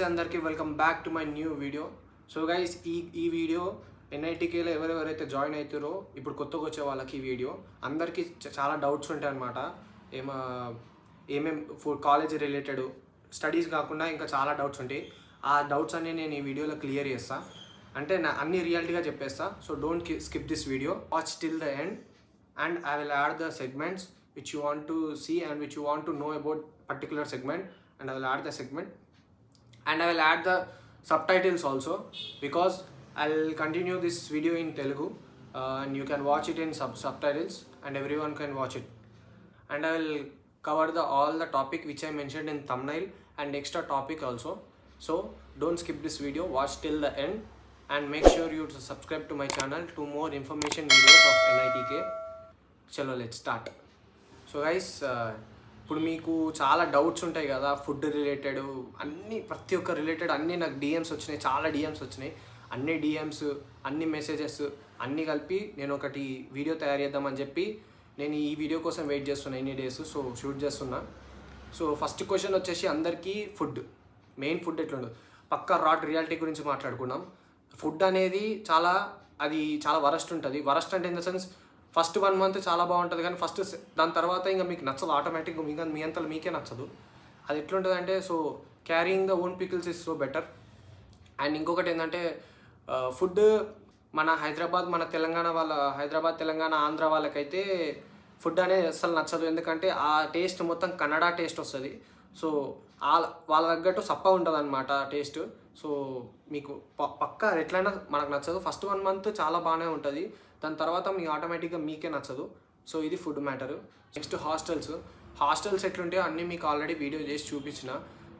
అందరికీ welcome back to my new video. So guys ఈ video ఎన్ఐటీకేలో ఎవరెవరైతే జాయిన్ అవుతారో ఇప్పుడు కొత్తగా వచ్చే వాళ్ళకి ఈ వీడియో అందరికీ చాలా డౌట్స్ ఉంటాయి అన్నమాట. ఏమేం కాలేజ్ రిలేటెడ్ స్టడీస్ కాకుండా ఇంకా చాలా డౌట్స్ ఉంటాయి. ఆ డౌట్స్ అన్నీ నేను ఈ వీడియోలో క్లియర్ చేస్తా, అంటే అన్ని రియాలిటీగా చెప్పేస్తా. So don't skip this video, watch till the end and I will add the segments which you want to see and which you want to know about particular segment, and I will add the segment and I will add the subtitles also, because I will continue this video in Telugu and you can watch it in subtitles and everyone can watch it, and I will cover all the topic which I mentioned in thumbnail and extra topic also. So don't skip this video, watch till the end and make sure you subscribe to my channel to more information videos of NITK. చలో let's start. So guys, ఇప్పుడు మీకు చాలా doubts ఉంటాయి కదా food related, అన్నీ ప్రతి ఒక్క related అన్నీ నాకు డిఎమ్స్ వచ్చినాయి, చాలా డిఎమ్స్ వచ్చినాయి. అన్ని డిఎమ్స్, అన్ని మెసేజెస్ అన్నీ కలిపి నేను ఒకటి వీడియో తయారు చేద్దామని చెప్పి నేను ఈ వీడియో కోసం వెయిట్ చేస్తున్నా ఎన్ని డేస్. సో షూట్ చేస్తున్నా. సో ఫస్ట్ క్వశ్చన్ వచ్చేసి అందరికీ మెయిన్ ఫుడ్ ఎట్లుండదు, పక్కా రాట్ రియాలిటీ గురించి మాట్లాడుకున్నాం. ఫుడ్ అనేది అది చాలా వరస్ట్ ఉంటుంది. వరస్ట్ అంటే in the sense first 1 month చాలా బాగుంటుంది, కానీ దాని తర్వాత ఇంకా మీకు నచ్చదు, ఆటోమేటిక్గా మీ అంతలో మీకే నచ్చదు. అది ఎట్లుంటుంది అంటే, so carrying the own pickles is so better. And ఇంకొకటి ఏంటంటే ఫుడ్ మన హైదరాబాద్ తెలంగాణ ఆంధ్ర వాళ్ళకైతే ఫుడ్ అనేది అస్సలు నచ్చదు. ఎందుకంటే ఆ టేస్ట్ మొత్తం కన్నడ టేస్ట్ వస్తుంది. సో వాళ్ళ తగ్గట్టు సప్ప ఉంటుంది అనమాట టేస్ట్. సో మీకు పక్కా ఎట్లయినా మనకు నచ్చదు. ఫస్ట్ 1 month చాలా బాగానే ఉంటుంది, దాని తర్వాత మీ ఆటోమేటిక్గా మీకే నచ్చదు. సో ఇది ఫుడ్ మ్యాటరు. నెక్స్ట్ హాస్టల్స్ ఎట్లుంటే అన్నీ మీకు ఆల్రెడీ వీడియో చేసి చూపించిన,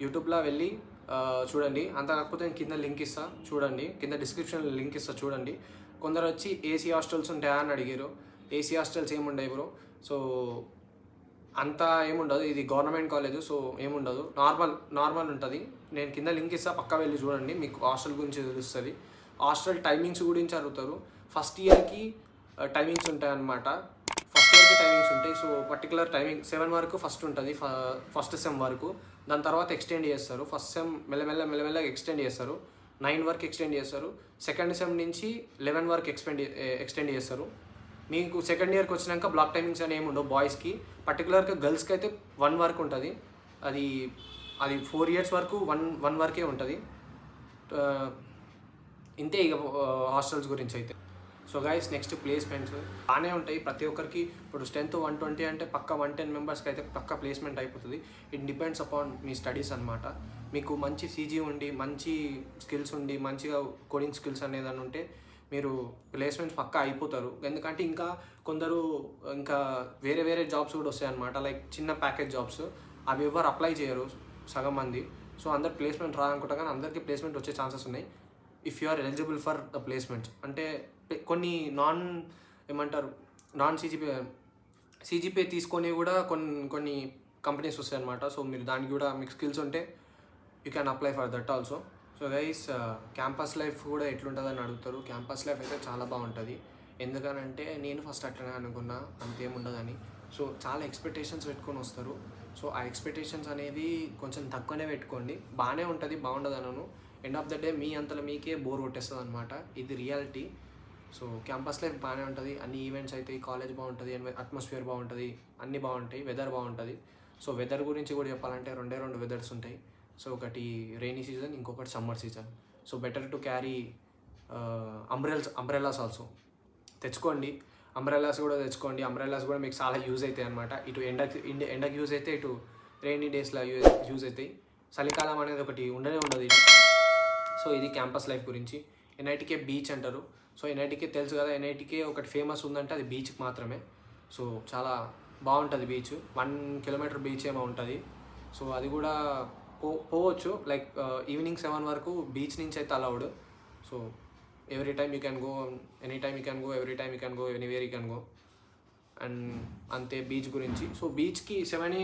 యూట్యూబ్లో వెళ్ళి చూడండి. అంత కాకపోతే నేను కింద లింక్ ఇస్తా చూడండి, కింద డిస్క్రిప్షన్లో లింక్ ఇస్తా చూడండి. కొందరు వచ్చి ఏసీ హాస్టల్స్ ఉంటాయా అని అడిగారు. ఏసీ హాస్టల్స్ ఏముండవు బ్రో. సో అంతా ఏముండదు, ఇది గవర్నమెంట్ కాలేజ్. సో ఏముండదు, నార్మల్ ఉంటుంది. నేను కింద లింక్ ఇస్తా, పక్కా వెళ్ళి చూడండి, మీకు హాస్టల్ గురించి తెలుస్తుంది. హాస్టల్ టైమింగ్స్ గురించి అడుగుతారు. ఫస్ట్ ఇయర్కి టైమింగ్స్ ఉంటాయన్నమాట. ఫస్ట్ ఇయర్కి టైమింగ్స్ ఉంటాయి. సో పర్టికులర్ టైమింగ్ 7 వరకు ఫస్ట్ ఉంటుంది, ఫస్ట్ సెమ్ వరకు. దాని తర్వాత ఎక్స్టెండ్ చేస్తారు. ఫస్ట్ సెమ్ మెల్లమెల్లగా ఎక్స్టెండ్ చేస్తారు, 9 వరకు ఎక్స్టెండ్ చేస్తారు. సెకండ్ సెమ్ నుంచి 11 వరకు ఎక్స్టెండ్ చేస్తారు. మీకు సెకండ్ ఇయర్కి వచ్చినాక బ్లాక్ టైమింగ్స్ అని ఏమి ఉండవు బాయ్స్కి. పర్టికులర్గా గర్ల్స్కి అయితే 1 వరకు ఉంటుంది. అది 4 years వరకు 1 వరకే ఉంటుంది. ఇంతే ఇక హాస్టల్స్ గురించి అయితే. సో గైస్, నెక్స్ట్ ప్లేస్మెంట్స్ బాగానే ఉంటాయి ప్రతి ఒక్కరికి. ఇప్పుడు స్ట్రెంత్ 120 అంటే పక్క 110 మెంబర్స్కి అయితే పక్క ప్లేస్మెంట్ అయిపోతుంది. It depends upon me studies అనమాట. మీకు మంచి సీజీ ఉండి, మంచి స్కిల్స్ ఉండి, మంచిగా కోడింగ్ స్కిల్స్ అనేది ఉంటే మీరు ప్లేస్మెంట్స్ పక్కా అయిపోతారు. ఎందుకంటే ఇంకా కొందరు వేరే జాబ్స్ కూడా వస్తాయి అనమాట, లైక్ చిన్న ప్యాకేజ్ జాబ్స్. అవి ఎవరు అప్లై చేయరు, సగం మంది. సో అందరు ప్లేస్మెంట్ రాదనుకుంటా, కానీ అందరికీ ప్లేస్మెంట్ వచ్చే ఛాన్సెస్ ఉన్నాయి if you are eligible for the placements. అంటే కొన్ని నాన్ సీజీపీ తీసుకొని కూడా కొన్ని కంపెనీస్ వస్తాయి అనమాట. సో మీరు దానికి కూడా మీకు స్కిల్స్ ఉంటే you can apply for that also. So guys, campus life కూడా ఎట్లుంటుందని అడుగుతారు. క్యాంపస్ లైఫ్ అయితే చాలా బాగుంటుంది. ఎందుకనంటే నేను ఫస్ట్ అట్లనే అనుకున్నా, అంతేముండదని. సో చాలా ఎక్స్పెక్టేషన్స్ పెట్టుకొని వస్తారు. సో ఆ ఎక్స్పెక్టేషన్స్ అనేది కొంచెం తక్కువనే పెట్టుకోండి. బాగానే ఉంటుంది, బాగుండదు అనను. ఎండ్ ఆఫ్ ద డే మీ అంతలో మీకే బోర్ కొట్టేస్తుంది అనమాట. ఇది రియాలిటీ. సో క్యాంపస్ లైఫ్ బాగానే ఉంటుంది, అన్ని ఈవెంట్స్ అవుతాయి, కాలేజ్ బాగుంటుంది, అట్మాస్ఫియర్ బాగుంటుంది, అన్నీ బాగుంటాయి, వెదర్ బాగుంటుంది. సో వెదర్ గురించి కూడా చెప్పాలంటే 2 వెదర్స్ ఉంటాయి. సో ఒకటి రెయినీ సీజన్, ఇంకొకటి summer season. So better to carry umbrellas also తెచ్చుకోండి. అంబ్రెల్లాస్ కూడా మీకు చాలా యూజ్ అవుతాయి అనమాట. ఇటు ఎండకి యూజ్ అయితే, ఇటు రెయినీ డేస్లో యూజ్ అవుతాయి. చలికాలం అనేది ఒకటి ఉండదు ఇటు. సో ఇది క్యాంపస్ లైఫ్ గురించి. ఎన్ఐటీకే బీచ్ అంటారు. సో ఎన్ఐటీకే తెలుసు కదా, ఎన్ఐటీకే ఒకటి ఫేమస్ ఉందంటే అది బీచ్కి మాత్రమే. సో చాలా బాగుంటుంది బీచ్, 1 kilometer బీచ్ ఏమో ఉంటుంది. సో అది కూడా పోవచ్చు, లైక్ ఈవినింగ్ 7 వరకు బీచ్ నుంచి అయితే allowed. So every time you can go, any time you can go, every time you can go, anywhere you can go. And అంతే బీచ్ గురించి. సో బీచ్కి 7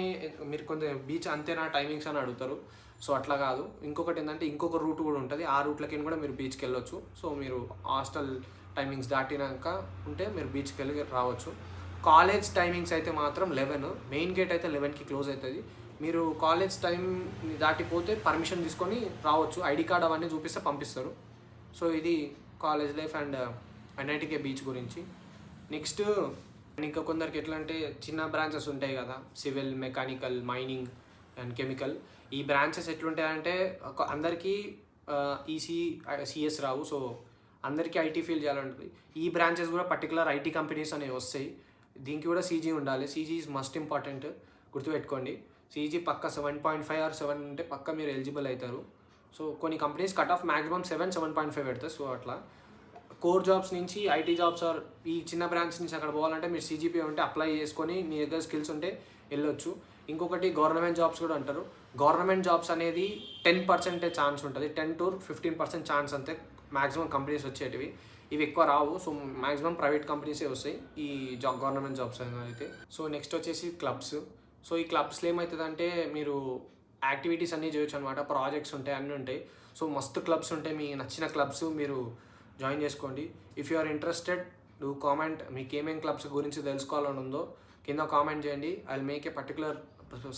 మీరు కొంచెం బీచ్ అంతేనా టైమింగ్స్ అని అడుగుతారు. సో అట్లా కాదు. ఇంకొకటి ఏంటంటే ఇంకొక రూట్ కూడా ఉంటుంది, ఆ రూట్లకి కూడా మీరు బీచ్కి వెళ్ళొచ్చు. సో మీరు హాస్టల్ టైమింగ్స్ దాటినాక ఉంటే మీరు బీచ్కి వెళ్ళి రావచ్చు. కాలేజ్ టైమింగ్స్ అయితే మాత్రం 11, మెయిన్ గేట్ అయితే 11కి క్లోజ్ అవుతుంది. మీరు కాలేజ్ టైం దాటిపోతే పర్మిషన్ తీసుకొని రావచ్చు, ఐడి కార్డ్ అవన్నీ చూపిస్తే పంపిస్తారు. సో ఇది కాలేజ్ లైఫ్ అండ్ ఎన్ఐటికే బీచ్ గురించి. నెక్స్ట్ ఇంకా కొందరికి ఎట్లా అంటే చిన్న బ్రాంచెస్ ఉంటాయి కదా, civil, mechanical, mining and chemical. ఈ బ్రాంచెస్ ఎట్లుంటాయంటే అందరికీ ఈసీ సిఎస్ రావు, సో అందరికీ ఐటీ ఫీల్ చేయాలంటుంది. ఈ బ్రాంచెస్ కూడా పర్టికులర్ ఐటీ కంపెనీస్ అనేవి వస్తాయి. దీనికి కూడా సీజీ ఉండాలి. సీజీ ఈజ్ మస్ట్ ఇంపార్టెంట్, గుర్తుపెట్టుకోండి. సీజీ పక్క 7.5 or 7 ఉంటే పక్క మీరు ఎలిజిబుల్ అవుతారు. సో కొన్ని కంపెనీస్ కట్ ఆఫ్ మ్యాక్సిమం 7.5 పెడతారు. సో అట్లా కోర్ జాబ్స్ నుంచి ఐటీ జాబ్స్ ఆర్ ఈ చిన్న బ్రాంచ్ నుంచి అక్కడ పోవాలంటే మీరు సీజీపీఏ ఉంటే అప్లై చేసుకొని మీ దగ్గర స్కిల్స్ ఉంటే వెళ్ళొచ్చు. ఇంకొకటి గవర్నమెంట్ జాబ్స్ కూడా అంటారు. గవర్నమెంట్ జాబ్స్ అనేది 10% ఛాన్స్ ఉంటుంది, 10 to 15% ఛాన్స్ అంతే మ్యాక్సిమం కంపెనీస్ వచ్చేటివి. ఇవి ఎక్కువ రావు. సో మ్యాక్సిమం ప్రైవేట్ కంపెనీసే వస్తాయి ఈ గవర్నమెంట్ జాబ్స్ అయితే. సో నెక్స్ట్ వచ్చేసి క్లబ్స్. సో ఈ క్లబ్స్లో ఏమవుతుందంటే మీరు యాక్టివిటీస్ అన్నీ చేయొచ్చు అనమాట. ప్రాజెక్ట్స్ ఉంటాయి, అన్నీ ఉంటాయి. సో మస్తు క్లబ్స్ ఉంటాయి. మీ నచ్చిన క్లబ్స్ మీరు జాయిన్ చేసుకోండి. If you are interested do comment. మీకు ఏమేం క్లబ్స్ గురించి తెలుసుకోవాలని ఉందో కింద కామెంట్ చేయండి. I will make a particular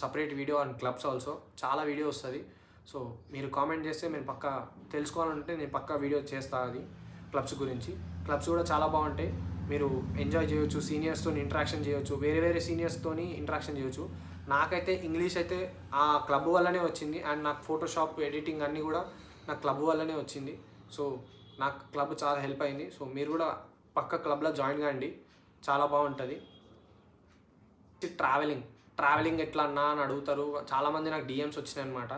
separate video on clubs also. చాలా వీడియో వస్తుంది. సో మీరు కామెంట్ చేస్తే నేను పక్కా తెలుసుకోవాలంటే నేను పక్కా వీడియో చేస్తాను అది క్లబ్స్ గురించి. క్లబ్స్ కూడా చాలా బాగుంటాయి. మీరు ఎంజాయ్ చేయొచ్చు, సీనియర్స్తో ఇంటరాక్షన్ చేయొచ్చు, వేరే వేరే సీనియర్స్తో ఇంటరాక్షన్ చేయొచ్చు. నాకైతే ఇంగ్లీష్ అయితే ఆ క్లబ్ వల్లనే వచ్చింది. అండ్ నాకు ఫోటోషాప్ ఎడిటింగ్ అన్నీ కూడా నాకు క్లబ్ వల్లనే వచ్చింది. సో నాకు క్లబ్ చాలా హెల్ప్ అయింది. సో మీరు కూడా పక్క క్లబ్లో జాయిన్ కాండి, చాలా బాగుంటుంది. ట్రావెలింగ్ ఎట్లా అన్నా అని అడుగుతారు చాలామంది. నాకు డిఎమ్స్ వచ్చినాయి అనమాట.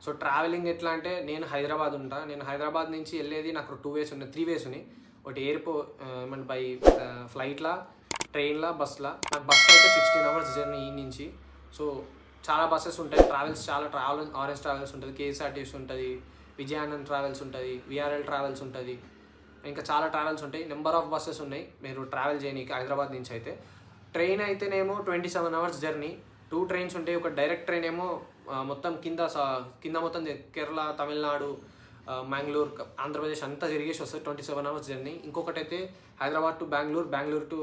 సో ట్రావెలింగ్ ఎట్లా అంటే నేను హైదరాబాద్ ఉంటా. నేను హైదరాబాద్ నుంచి వెళ్ళేది నాకు 2 ways ఉన్నాయి, 3 ways ఉన్నాయి. ఒకటి ఏమన్నా బై ఫ్లైట్లా, ట్రైన్లా, బస్లా. నాకు బస్ అయితే 16 hours జర్నీ ఈ నుంచి. సో చాలా బస్సెస్ ఉంటాయి. చాలా ఆరెంజ్ ట్రావెల్స్ ఉంటుంది, కేఎస్ఆర్టీసీ ఉంటుంది, విజయానంద్ ట్రావెల్స్ ఉంటుంది, విఆర్ఎల్ ట్రావెల్స్ ఉంటుంది, ఇంకా చాలా ట్రావెల్స్ ఉంటాయి. నెంబర్ ఆఫ్ బస్సెస్ ఉన్నాయి మీరు ట్రావెల్ చేయనీకి హైదరాబాద్ నుంచి అయితే. ట్రైన్ అయితేనేమో 27 hours జర్నీ. 2 trains ఉంటాయి. ఒక డైరెక్ట్ ట్రైన్ ఏమో మొత్తం కింద మొత్తం కేరళ, తమిళనాడు, మ్యాంగ్లూర్, ఆంధ్రప్రదేశ్ అంతా తిరిగేసి వస్తుంది. 27 hours జర్నీ. ఇంకొకటి అయితే Hyderabad to Bengaluru to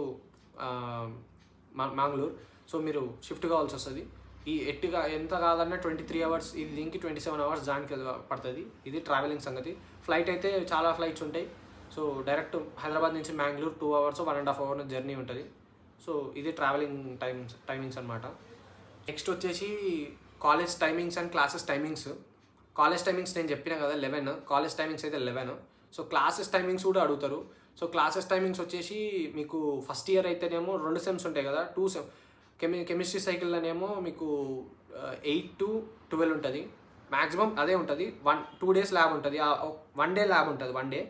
Mangaluru. So మీరు షిఫ్ట్ కావాల్సి వస్తుంది. ఈ ఎట్టుగా ఎంత కాదన్నా 23 hours, ఇది దీనికి 27 hours దానికి పడుతుంది. ఇది ట్రావెలింగ్ సంగతి. ఫ్లైట్ అయితే చాలా ఫ్లైట్స్ ఉంటాయి. సో డైరెక్ట్ హైదరాబాద్ నుంచి మ్యాంగ్లూర్ 2 hours, 1.5 hour జర్నీ ఉంటుంది. సో ఇది ట్రావెలింగ్ టైమింగ్స్ అనమాట. నెక్స్ట్ వచ్చేసి college timings and classes timings. College timings నేను చెప్పినా కదా 11, కాలేజ్ టైమింగ్స్ అయితే 11. సో క్లాసెస్ టైమింగ్స్ కూడా అడుగుతారు. సో క్లాసెస్ టైమింగ్స్ వచ్చేసి మీకు ఫస్ట్ ఇయర్ అయితేనేమో 2 సెమ్స్ ఉంటాయి కదా, 2 సెమ్. కెమిస్ట్రీ సైకిల్లోనేమో మీకు 8 to 12 ఉంటుంది మ్యాక్సిమం. అదే ఉంటుంది. 2 days ల్యాబ్ ఉంటుంది, 1 day ల్యాబ్ ఉంటుంది. 1 day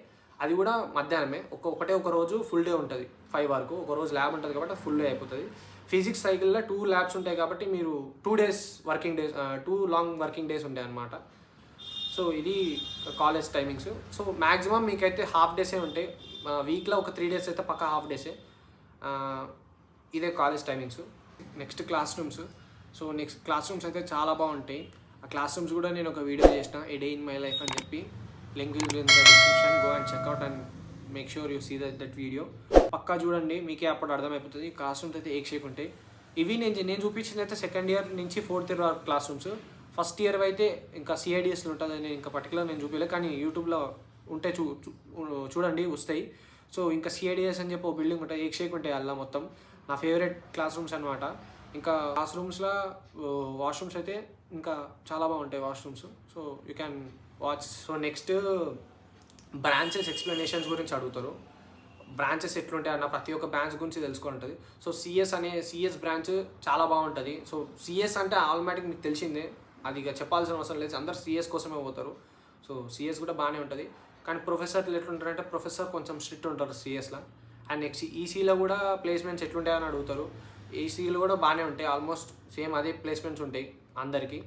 అది కూడా మధ్యాహ్నమే. ఒక రోజు ఫుల్ డే ఉంటుంది 5 వరకు. ఒక రోజు ల్యాబ్ ఉంటుంది కాబట్టి ఫుల్ డే అయిపోతుంది. ఫిజిక్స్ సైకిల్లో 2 labs ఉంటాయి కాబట్టి మీరు 2 days working days, 2 long working days ఉంటాయి అన్నమాట. సో ఇది కాలేజ్ టైమింగ్స్. సో మ్యాక్సిమం మీకైతే హాఫ్ డేసే ఉంటాయి. వీక్లో ఒక 3 days అయితే పక్కా హాఫ్ డేసే. ఇదే college timings. Next class rooms. So next class rooms అయితే చాలా బాగుంటాయి. ఆ క్లాస్ రూమ్స్ కూడా నేను ఒక వీడియో చేసిన, a day in my life అని చెప్పి. Link in the description. Go and check out and make sure you see that video. పక్కా చూడండి, మీకే అప్పుడు అర్థమైపోతుంది. క్లాస్ రూమ్స్ అయితే ఏక్ షేక్ ఉంటాయి. ఇవి నేను చూపించింది అయితే 2nd year నుంచి 4th year వరకు క్లాస్ రూమ్స్. ఫస్ట్ ఇయర్ అయితే ఇంకా సిఐడిఎస్లో ఉంటుంది. నేను ఇంకా పర్టికులర్ నేను చూపించలేదు, కానీ యూట్యూబ్లో ఉంటే చూడండి వస్తాయి. సో ఇంకా సిఐడిఎస్ అని చెప్పి ఒక బిల్డింగ్ ఉంటాయి, ఏక్ షేక్ ఉంటాయి అలా మొత్తం. నా ఫేవరెట్ క్లాస్ రూమ్స్ అనమాట. ఇంకా క్లాస్ రూమ్స్లో వాష్రూమ్స్ అయితే ఇంకా చాలా బాగుంటాయి washrooms. So you can watch. So next branches explanations గురించి అడుగుతారు. బ్రాంచెస్ ఎట్లుంటాయి అన్న ప్రతి ఒక్క బ్రాంచ్ గురించి తెలుసుకుంటుంది. సో సిఎస్ బ్రాంచ్ చాలా బాగుంటుంది. సో సిఎస్ అంటే ఆల్మాటిక్ మీకు తెలిసిందే, అది ఇక చెప్పాల్సిన అవసరం లేదు. అందరు సిఎస్ కోసమే పోతారు. సో సిఎస్ కూడా బాగానే ఉంటుంది. కానీ ప్రొఫెసర్లు ఎట్లుంటారంటే ప్రొఫెసర్ కొంచెం స్ట్రిక్ట్ ఉంటారు సిఎస్లో. అండ్ నెక్స్ట్ ఈసీలో కూడా ప్లేస్మెంట్స్ ఎట్లుంటాయని అడుగుతారు. ఈసీలో కూడా బాగానే ఉంటాయి, ఆల్మోస్ట్ సేమ్ అదే ప్లేస్మెంట్స్ ఉంటాయి అందరికీ.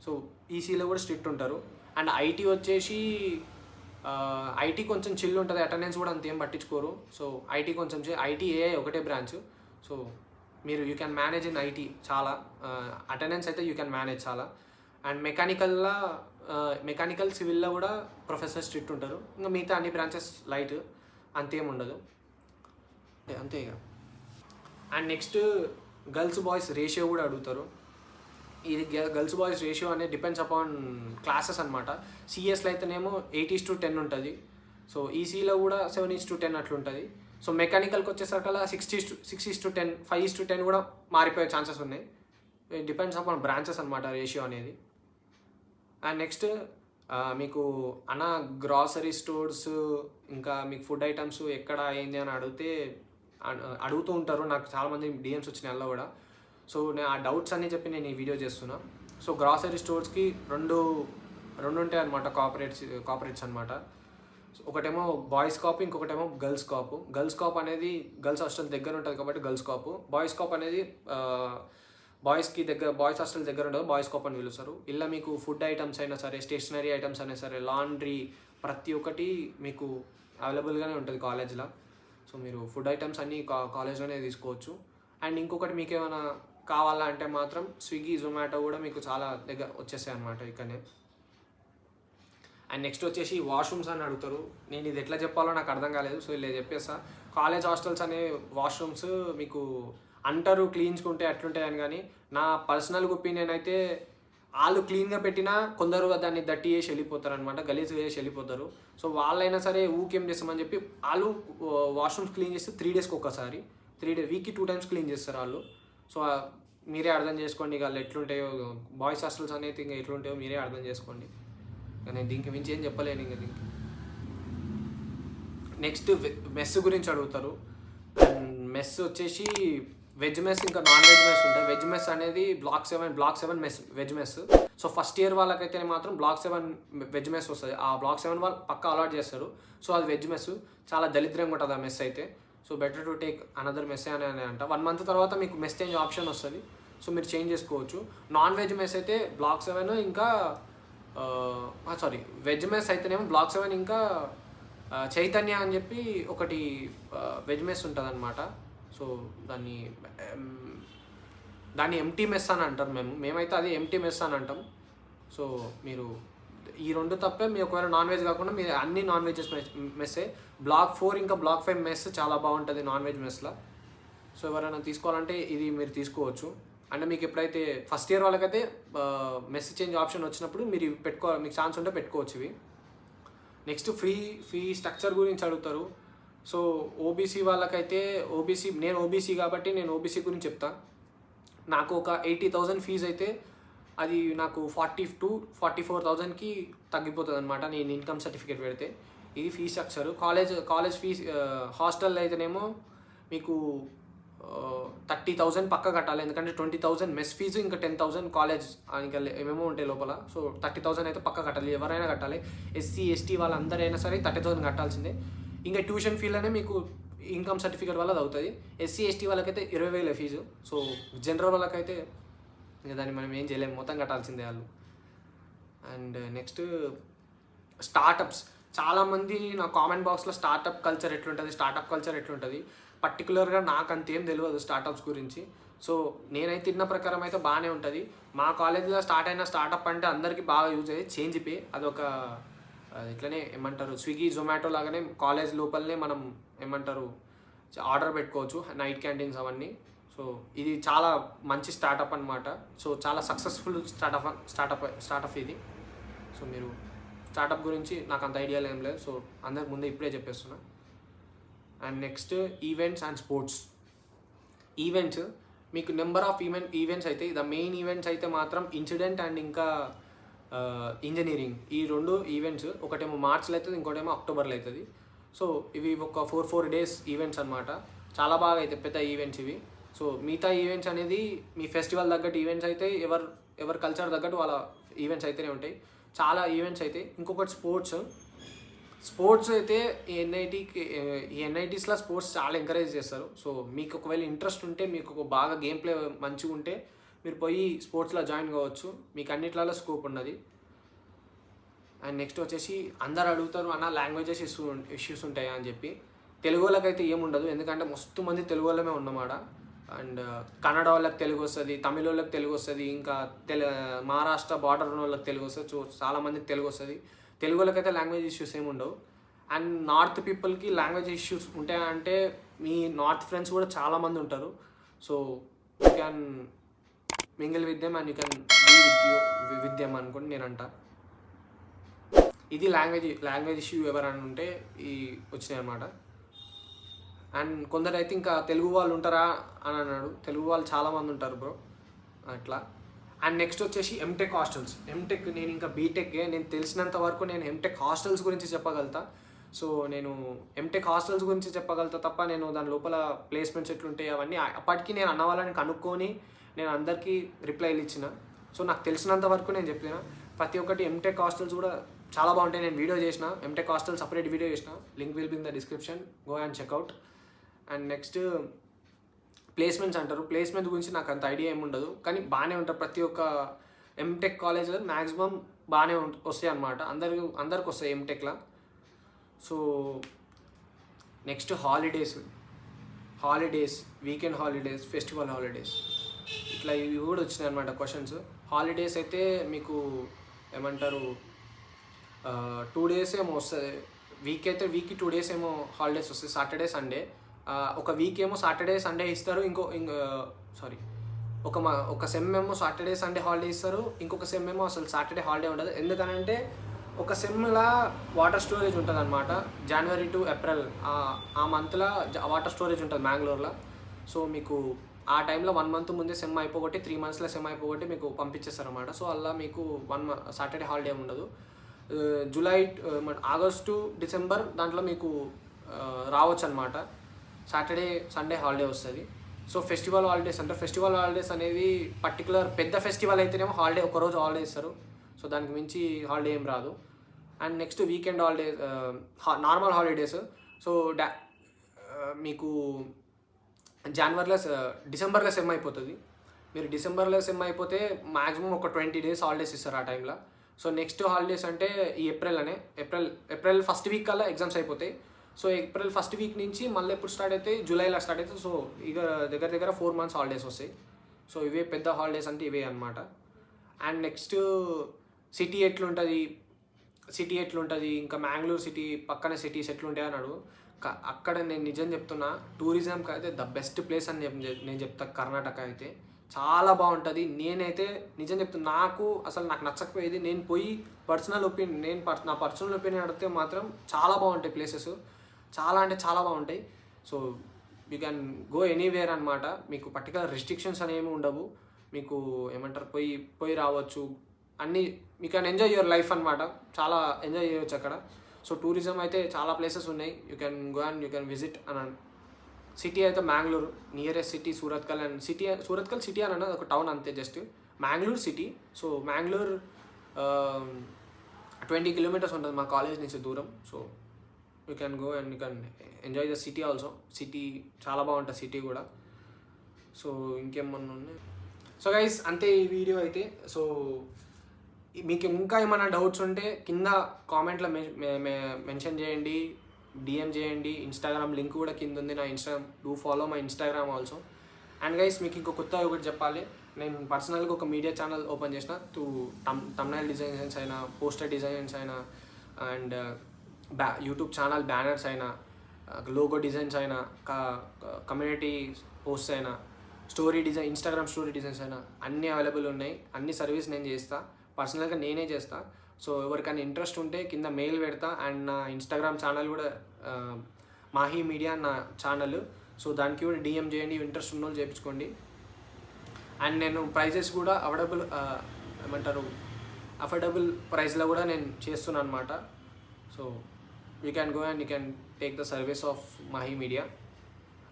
సో ఈసీలో కూడా స్ట్రిక్ట్ ఉంటారు. అండ్ ఐటీ వచ్చేసి ఐటీ కొంచెం చిల్ ఉంటుంది, అటెండెన్స్ కూడా అంతేం పట్టించుకోరు. సో ఐటీ కొంచెం ఐటీఏ ఒకటే బ్రాంచ్. సో మీరు you can manage in IT చాలా. అటెండెన్స్ అయితే యూ క్యాన్ మేనేజ్ చాలా. అండ్ మెకానికల్ సివిల్లో కూడా ప్రొఫెసర్ స్ట్రిక్ట్ ఉంటారు. ఇంకా మిగతా అన్ని బ్రాంచెస్ లైట్, అంతేం ఉండదు, అంతే ఇక. And next girls boys ratio కూడా అడుగుతారు. ఇది గర్ల్స్ బాయ్స్ రేషియో అనేది డిపెండ్స్ అపాన్ క్లాసెస్ అనమాట. సిఎస్లో అయితేనేమో 8:10 ఉంటుంది. సో ఈసీలో కూడా 7:10 అట్లుంటుంది. సో మెకానికల్కి వచ్చేసరికల్లా 6:10 5:10 కూడా మారిపోయే ఛాన్సెస్ ఉన్నాయి. ఇట్ డిపెండ్స్ అపాన్ బ్రాంచెస్ అనమాట రేషియో అనేది. అండ్ నెక్స్ట్ మీకు అన్న గ్రాసరీ స్టోర్స్ ఇంకా మీకు ఫుడ్ ఐటమ్స్ ఎక్కడ ఏంది అని అడుగుతూ ఉంటారు. నాకు చాలామంది డిఎమ్స్ వచ్చినాయి అలా కూడా. సో నేను ఆ డౌట్స్ అన్నీ చెప్పి నేను ఈ వీడియో చేస్తున్నా. సో గ్రాసరీ స్టోర్స్కి రెండు ఉంటాయి అనమాట, కార్పొరేట్స్ అనమాట. ఒకటేమో బాయ్స్ కాప్, ఇంకొకటేమో గర్ల్స్ కాప్. గర్ల్స్ కాప్ అనేది గర్ల్స్ హాస్టల్ దగ్గర ఉంటుంది కాబట్టి గర్ల్స్ కాప్. బాయ్స్ కాప్ అనేది బాయ్స్ హాస్టల్ దగ్గర ఉండదు, బాయ్స్ కాప్ అని పిలుస్తారు. ఇలా మీకు ఫుడ్ ఐటమ్స్ అయినా సరే, స్టేషనరీ ఐటమ్స్ అయినా సరే, లాండ్రీ ప్రతి ఒక్కటి మీకు అవైలబుల్గానే ఉంటుంది కాలేజ్లో. సో మీరు ఫుడ్ ఐటమ్స్ అన్నీ కాలేజ్లోనే తీసుకోవచ్చు. అండ్ ఇంకొకటి మీకు ఏమైనా కావాలా అంటే మాత్రం స్విగ్గీ, జొమాటో కూడా మీకు చాలా దగ్గర వచ్చేస్తాయి అన్నమాట ఇక్కడనే. అండ్ నెక్స్ట్ వచ్చేసి వాష్రూమ్స్ అని అడుగుతారు. నేను ఇది ఎట్లా చెప్పాలో నాకు అర్థం కాలేదు, సో ఇలా చెప్పేస్తా. కాలేజ్ హాస్టల్స్ అనే వాష్రూమ్స్ మీకు అంటారు క్లీన్స్కుంటే అట్లుంటాయని, కానీ నా పర్సనల్ ఒపీనియన్ అయితే వాళ్ళు క్లీన్గా పెట్టినా కొందరు దాన్ని దట్టి చేసి వెళ్ళిపోతారు అనమాట, గలీజ్గా చేసి వెళ్ళిపోతారు. సో వాళ్ళైనా సరే ఊకేం చేస్తామని చెప్పి వాళ్ళు వాష్రూమ్స్ క్లీన్ చేస్తే 3 డేస్కి ఒకసారి, వీక్కి 2 టైమ్స్ క్లీన్ చేస్తారు వాళ్ళు. సో మీరే అర్థం చేసుకోండి ఇక వాళ్ళు ఎట్లుంటాయో, బాయ్స్ హాస్టల్స్ అనేది ఇంకా ఎట్లుంటాయో మీరే అర్థం చేసుకోండి. నేను దీనికి మించి ఏం చెప్పలేను ఇంకా దీనికి. నెక్స్ట్ మెస్ గురించి అడుగుతారు. మెస్ వచ్చేసి వెజ్ మెస్ ఇంకా నాన్ వెజ్ మెస్ ఉంటాయి. వెజ్ మెస్ అనేది block 7 mess veg mess. So first year వాళ్ళకైతే మాత్రం బ్లాక్ 7 వెజ్ మెస్ వస్తుంది. ఆ బ్లాక్ 7 వాళ్ళు పక్కా అలాట్ చేస్తారు. సో అది వెజ్ మెస్ చాలా దరిద్రంగా ఉంటుంది ఆ మెస్ అయితే. So better to take another mess అని అంట. 1 మంత్ తర్వాత మీకు మెస్ చేంజ్ ఆప్షన్ వస్తుంది. సో మీరు చేంజ్ చేసుకోవచ్చు. నాన్ వెజ్ మెస్ అయితే బ్లాక్ 7 ఇంకా వెజ్ మెస్ అయితేనేమో బ్లాక్ 7 ఇంకా చైతన్య అని చెప్పి ఒకటి వెజ్ మెస్ ఉంటుంది అనమాట. సో దాన్ని ఎంటీ మెస్ అని అంటారు. మేమైతే అది ఎంటీ మెస్ అని అంటాం. సో మీరు ఈ 2 తప్పే మీరు ఒకవేళ నాన్ వెజ్ కాకుండా మీరు అన్ని నాన్ వెజెస్ మెస్సే. బ్లాక్ 4 ఇంకా బ్లాక్ 5 మెస్ చాలా బాగుంటుంది నాన్ వెజ్ మెస్లో. సో ఎవరైనా తీసుకోవాలంటే ఇది మీరు తీసుకోవచ్చు. అంటే మీకు ఎప్పుడైతే ఫస్ట్ ఇయర్ వాళ్ళకైతే మెస్ చేంజ్ ఆప్షన్ వచ్చినప్పుడు మీరు మీకు ఛాన్స్ ఉంటే పెట్టుకోవచ్చు ఇవి. నెక్స్ట్ ఫీ స్ట్రక్చర్ గురించి అడుగుతారు. సో ఓబీసీ వాళ్ళకైతే నేను ఓబీసీ కాబట్టి నేను ఓబీసీ గురించి చెప్తా. నాకు ఒక 80,000 ఫీజు అయితే అది నాకు 40,000-44,000కి తగ్గిపోతుంది అనమాట నేను ఇన్కమ్ సర్టిఫికేట్ పెడితే. ఇది ఫీ స్ట్రక్చరు. కాలేజ్ ఫీజ్ హాస్టల్లో అయితేనేమో మీకు 30,000 పక్క కట్టాలి, ఎందుకంటే 20,000 మెస్ ఫీజు ఇంకా 10,000 కాలేజ్ ఇంకా ఏమేమో ఉంటాయి లోపల. సో 30,000 అయితే పక్క కట్టాలి, ఎవరైనా కట్టాలి. ఎస్సీ ఎస్టీ వాళ్ళందరైనా సరే 30,000 కట్టాల్సిందే. ఇంకా ట్యూషన్ ఫీలోనే మీకు ఇన్కమ్ సర్టిఫికేట్ వల్ల అది అవుతుంది. ఎస్సీ ఎస్టీ వాళ్ళకైతే 20,000 ఫీజు. సో జనరల్ వాళ్ళకైతే ఇంకా దాన్ని మనం ఏం చేయలేము, మొత్తం కట్టాల్సిందే వాళ్ళు. And next startups. చాలామంది నా కామెంట్ బాక్స్లో స్టార్టప్ కల్చర్ ఎట్లుంటుంది పర్టికులర్గా నాకు అంతేం తెలియదు స్టార్టప్స్ గురించి. సో నేనైతే తిన్న ప్రకారం అయితే బాగానే ఉంటుంది. మా కాలేజీలో స్టార్ట్ అయిన స్టార్టప్ అంటే అందరికీ బాగా యూజ్ అయ్యేది చేంజ్ పే. అదొక ఇట్లనే ఏమంటారు స్విగ్గీ జొమాటో లాగానే కాలేజ్ లోపలనే మనం ఏమంటారు ఆర్డర్ పెట్టుకోవచ్చు, నైట్ క్యాంటీన్స్ అవన్నీ. సో ఇది చాలా మంచి స్టార్టప్ అనమాట. సో చాలా సక్సెస్ఫుల్ స్టార్టప్ ఇది. సో మీరు స్టార్టప్ గురించి నాకు అంత ఐడియా ఏం లేదు. సో అందరికి ముందే ఇప్పుడే చెప్పేస్తున్నా. And next events and sports. Events మీకు నెంబర్ ఆఫ్ ఈవెంట్స్ అయితే ద మెయిన్ ఈవెంట్స్ అయితే మాత్రం ఇన్సిడెంట్ అండ్ ఇంకా ఇంజనీరింగ్, ఈ 2 ఈవెంట్స్. ఒకటేమో మార్చ్లో అవుతుంది, ఇంకోటేమో అక్టోబర్లో అవుతుంది. సో ఇవి ఒక 4 days ఈవెంట్స్ అనమాట. చాలా బాగా అయితే పెద్ద ఈవెంట్స్ ఇవి. సో మిగతా ఈవెంట్స్ అనేది మీ ఫెస్టివల్ తగ్గట్టు ఈవెంట్స్ అయితే ఎవరి కల్చర్ తగ్గట్టు వాళ్ళ ఈవెంట్స్ అయితేనే ఉంటాయి. చాలా ఈవెంట్స్ అయితే. ఇంకొకటి స్పోర్ట్స్ అయితే ఎన్ఐటీస్లో స్పోర్ట్స్ చాలా ఎంకరేజ్ చేస్తారు. సో మీకు ఒకవేళ ఇంట్రెస్ట్ ఉంటే, మీకు ఒక బాగా గేమ్ ప్లే మంచిగా ఉంటే మీరు పోయి స్పోర్ట్స్లో జాయిన్ కావచ్చు. మీకు అన్నిట్లలో స్కోప్ ఉన్నది. అండ్ నెక్స్ట్ వచ్చేసి అందరు అడుగుతారు అన్న లాంగ్వేజెస్ ఇష్యూస్ ఉంటాయా అని చెప్పి. తెలుగు వాళ్ళకైతే ఏముండదు, ఎందుకంటే మస్తు మంది తెలుగు వాళ్ళమే ఉన్నమాట. అండ్ కన్నడ వాళ్ళకి తెలుగు వస్తుంది, తమిళ వాళ్ళకి తెలుగు వస్తుంది, ఇంకా మహారాష్ట్ర బార్డర్ ఉన్న వాళ్ళకి తెలుగు వస్తుంది. సో చాలామందికి తెలుగు వస్తుంది. తెలుగు వాళ్ళకైతే లాంగ్వేజ్ ఇష్యూస్ ఏమి ఉండవు. అండ్ నార్త్ పీపుల్కి లాంగ్వేజ్ ఇష్యూస్ ఉంటాయంటే మీ నార్త్ ఫ్రెండ్స్ కూడా చాలామంది ఉంటారు. So mingle with them and you can be with them అనుకోండి నేను అంట. ఇది లాంగ్వేజ్ ఇష్యూ ఎవరైనా ఉంటే ఈ వచ్చినాయి అనమాట. అండ్ కొందరు అయితే ఇంకా తెలుగు వాళ్ళు ఉంటారా అని అన్నాడు. తెలుగు వాళ్ళు చాలామంది ఉంటారు బ్రో అట్లా. అండ్ నెక్స్ట్ వచ్చేసి ఎంటెక్ హాస్టల్స్. ఎంటెక్ నేను ఇంకా బీటెక్కే, నేను తెలిసినంత వరకు నేను ఎంటెక్ హాస్టల్స్ గురించి చెప్పగలుగుతా. సో నేను ఎంటెక్ హాస్టల్స్ గురించి చెప్పగలుగుతా తప్ప నేను దాని లోపల ప్లేస్మెంట్స్ ఎట్లుంటాయి అవన్నీ అప్పటికి నేను అన్న వాళ్ళని కనుక్కొని నేను అందరికీ రిప్లైలు ఇచ్చిన. సో నాకు తెలిసినంత వరకు నేను చెప్పిన ప్రతి ఒక్కటి ఎంటెక్ హాస్టల్స్ కూడా చాలా బాగుంటాయి. నేను వీడియో చేసిన ఎంటెక్ హాస్టల్ సపరేట్ వీడియో చేసిన, link will be in the description, go and check out. And next placements అంటారు. ప్లేస్మెంట్ గురించి నాకు అంత ఐడియా ఏమి ఉండదు, కానీ బాగానే ఉంటుంది. ప్రతి ఒక్క ఎంటెక్ కాలేజ్లో మ్యాక్సిమం బాగానే వస్తాయి అన్నమాట. అందరికి వస్తాయి ఎంటెక్లో. So next holidays, weekend holidays, festival holidays, ఇట్లా ఇవి కూడా వచ్చినాయి అన్నమాట క్వశ్చన్స్. హాలిడేస్ అయితే మీకు ఏమంటారు 2 days ఏమో వస్తుంది. వీక్కి 2 days ఏమో హాలిడేస్ వస్తాయి, సాటర్డే సండే. ఒక వీక్ ఏమో సాటర్డే సండే ఇస్తారు, ఒక సెమ్ ఏమో సాటర్డే సండే హాలిడే ఇస్తారు, ఇంకొక సెమ్ ఏమో అసలు సాటర్డే హాలిడే ఉండదు. ఎందుకనంటే ఒక సెమ్లా వాటర్ స్టోరేజ్ ఉంటుంది అనమాట. జనవరి టు ఏప్రిల్ ఆ మంత్లో వాటర్ స్టోరేజ్ ఉంటుంది మ్యాంగ్లూర్లో. సో మీకు ఆ టైంలో 1 month ముందే సెమ్ అయిపోగొట్టి 3 monthsలో సెమ్ అయిపోగొట్టి మీకు పంపించేస్తారు అనమాట. సో అలా మీకు సాటర్డే హాలిడే ఉండదు. ఆగస్టు డిసెంబర్ దాంట్లో మీకు రావచ్చు అనమాట, సాటర్డే సండే హాలిడే వస్తుంది. సో ఫెస్టివల్ హాలిడేస్ అంటే ఫెస్టివల్ హాలిడేస్ అనేవి పర్టికులర్ పెద్ద ఫెస్టివల్ అయితేనేమో హాలిడే ఒకరోజు హాలిడే ఇస్తారు. సో దానికి మించి హాలిడే ఏం రాదు. And next weekend holidays, normal holidays. So మీకు డిసెంబర్లో సెమ్ అయిపోతుంది. మీరు డిసెంబర్లో సెమ్ అయిపోతే మ్యాక్సిమం ఒక 20 days హాలిడేస్ ఇస్తారు ఆ టైంలో. సో నెక్స్ట్ హాలిడేస్ అంటే ఈ ఏప్రిల్ ఫస్ట్ వీక్ కల్లా ఎగ్జామ్స్ అయిపోతాయి. సో ఏప్రిల్ ఫస్ట్ వీక్ నుంచి మళ్ళీ ఎప్పుడు స్టార్ట్ అవుతాయి, జూలైలో స్టార్ట్ అవుతాయి. సో ఇక దగ్గర 4 months హాలిడేస్ వస్తాయి. సో ఇవే పెద్ద హాలిడేస్ అంటే ఇవే అనమాట. అండ్ నెక్స్ట్ సిటీ ఎట్లుంటుంది, ఇంకా మ్యాంగ్లూర్ సిటీ పక్కన సిటీస్ ఎట్లుంటాయి అన్నాడు. అక్కడ నేను నిజం చెప్తున్నా, టూరిజంకి అయితే ద బెస్ట్ ప్లేస్ అని నేను చెప్తా. కర్ణాటక అయితే చాలా బాగుంటుంది. నేనైతే నిజం చెప్తున్నా, నాకు నచ్చకపోయేది. నేను పోయి నా పర్సనల్ ఒపీనియన్ అడిగితే మాత్రం చాలా బాగుంటాయి ప్లేసెస్, చాలా అంటే చాలా బాగుంటాయి. So you can go anywhere అనమాట. మీకు పర్టికులర్ రెస్ట్రిక్షన్స్ అనేవి ఉండవు. మీకు ఏమంటారు పోయి రావచ్చు, అన్నీ you can enjoy your life అనమాట. చాలా ఎంజాయ్ చేయవచ్చు అక్కడ. సో టూరిజం అయితే చాలా ప్లేసెస్ ఉన్నాయి, you can go and you can visit అని. సిటీ అయితే Mangalore nearest city, Surathkal city అని అన్నది ఒక టౌన్ అంతే, just Mangalore city. So Mangalore 20 kilometers ఉంటుంది మా కాలేజ్ నుంచి దూరం. So you can go and you can enjoy the city also. City చాలా బాగుంటుంది సిటీ కూడా. సో ఇంకేమన్నా ఉన్నాయి. సో గైస్ అంతే ఈ వీడియో అయితే. సో మీకు ఇంకా ఏమైనా డౌట్స్ ఉంటే కింద కామెంట్లో మెన్షన్ చేయండి, డిఎం చేయండి. ఇన్స్టాగ్రామ్ లింక్ కూడా కింద ఉంది, నా Instagram. Do follow my Instagram also. And guys మీకు ఇంకో కొత్త ఒకటి చెప్పాలి. నేను పర్సనల్గా ఒక మీడియా ఛానల్ ఓపెన్ చేసిన. థంబ్నైల్ డిజైన్స్ అయినా, పోస్టర్ డిజైన్స్ అయినా, అండ్ యూట్యూబ్ ఛానల్ బ్యానర్స్ అయినా, లోగో డిజైన్స్ అయినా, కమ్యూనిటీ పోస్ట్స్ అయినా, ఇన్స్టాగ్రామ్ స్టోరీ డిజైన్స్ అయినా అన్నీ అవైలబుల్ ఉన్నాయి. అన్ని సర్వీస్ నేను చేస్తా, పర్సనల్గా నేనే చేస్తా. సో ఎవరికైనా ఇంట్రెస్ట్ ఉంటే కింద మెయిల్ పెడతా. అండ్ నా ఇన్స్టాగ్రామ్ ఛానల్ కూడా మాహీ మీడియా నా ఛానల్. సో దానికి కూడా డిఎం చేయండి, ఇంట్రెస్ట్ ఉన్న వాళ్ళు చేయించుకోండి. అండ్ నేను ప్రైజెస్ కూడా అఫోర్డబుల్ ప్రైస్లో కూడా నేను చేస్తున్నాను అనమాట. So you can go and you can take the service of Mahi media.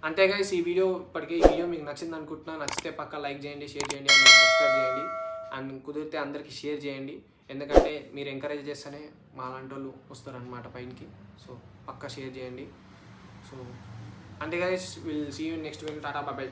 అంతేగా ఈ వీడియో మీకు నచ్చింది అనుకుంటున్నా. నచ్చితే పక్కా లైక్ చేయండి, షేర్ చేయండి, అండ్ సబ్స్క్రైబ్ చేయండి. అండ్ కుదిరితే అందరికీ షేర్ చేయండి, ఎందుకంటే మీరు ఎంకరేజ్ చేస్తేనే మా లాంటి వాళ్ళు వస్తారనమాట పైనకి. సో పక్కా షేర్ చేయండి. సో అంతే guys, will see you next video. Tata, bye.